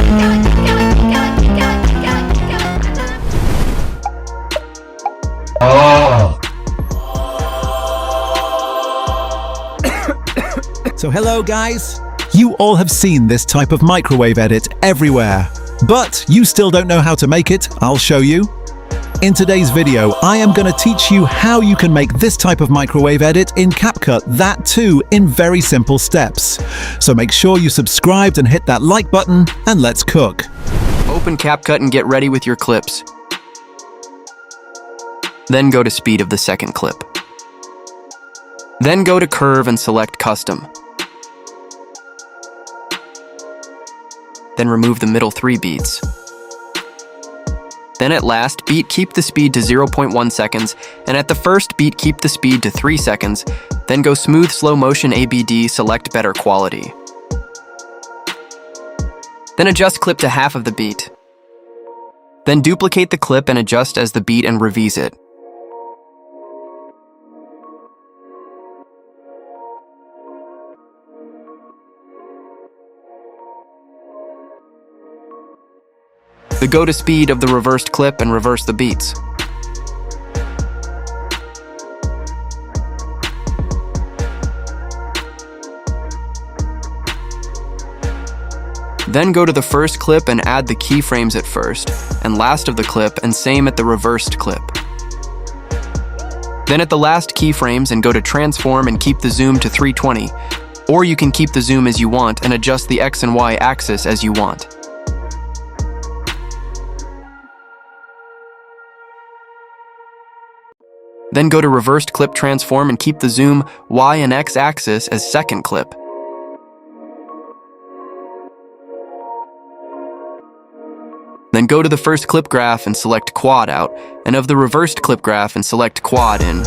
So hello guys! You all have seen this type of microwave edit everywhere, but you still don't know how to make it. I'll show you. In today's video, I am going to teach you how you can make this type of microwave edit in Capcut, that too in very simple steps. So make sure you subscribed and hit that like button, and let's cook. Open Capcut and get ready with your clips. Then go to speed of the second clip. Then go to curve and select custom. Then remove the middle 3 beats. Then at last beat, keep the speed to 0.1 seconds, and at the first beat, keep the speed to 3 seconds. Then go smooth slow motion ABD, select better quality. Then adjust clip to half of the beat. Then duplicate the clip and adjust as the beat and revise it. The go to speed of the reversed clip and reverse the beats. Then go to the first clip and add the keyframes at first and last of the clip, and same at the reversed clip. Then at the last keyframes and go to transform and keep the zoom to 320, or you can keep the zoom as you want and adjust the X and Y axis as you want. Then go to reversed clip transform and keep the zoom Y and X axis as second clip. Then go to the first clip graph and select quad out, and of the reversed clip graph and select quad in.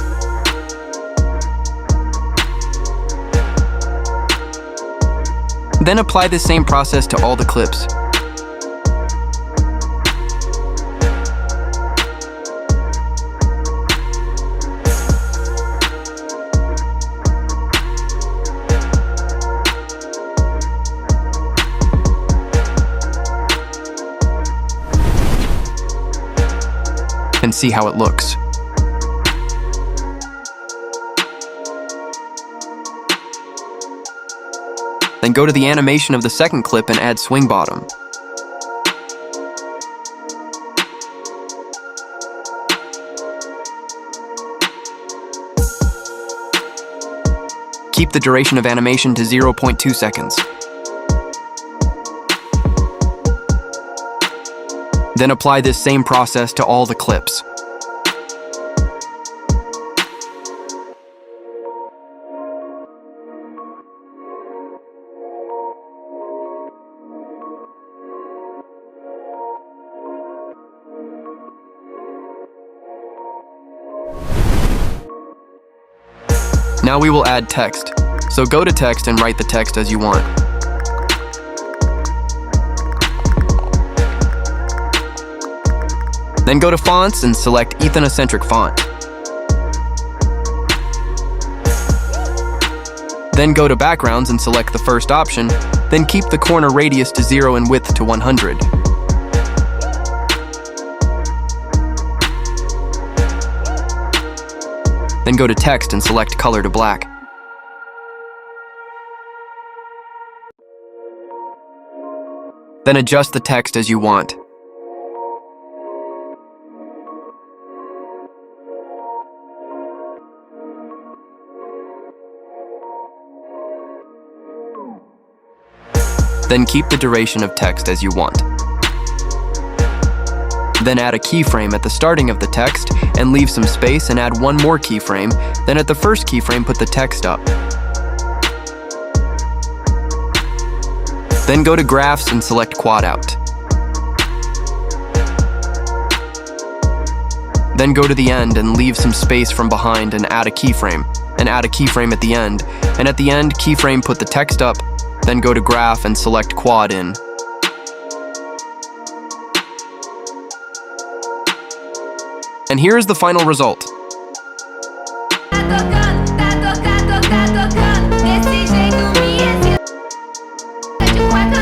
Then apply the same process to all the clips. And see how it looks. Then go to the animation of the second clip and add swing bottom. Keep the duration of animation to 0.2 seconds. Then apply this same process to all the clips. Now we will add text. So go to text and write the text as you want. Then go to fonts and select Ethnocentric font. Then go to backgrounds and select the first option, then keep the corner radius to 0 and width to 100. Then go to text and select color to black. Then adjust the text as you want. Then keep the duration of text as you want. Then add a keyframe at the starting of the text and leave some space and add one more keyframe. Then at the first keyframe, put the text up. Then go to graphs and select quad out. Then go to the end and leave some space from behind and add a keyframe. And add a keyframe at the end. And at the end, keyframe, put the text up. Then go to graph and select quad in. And here is the final result. Desse jeito me excita de 4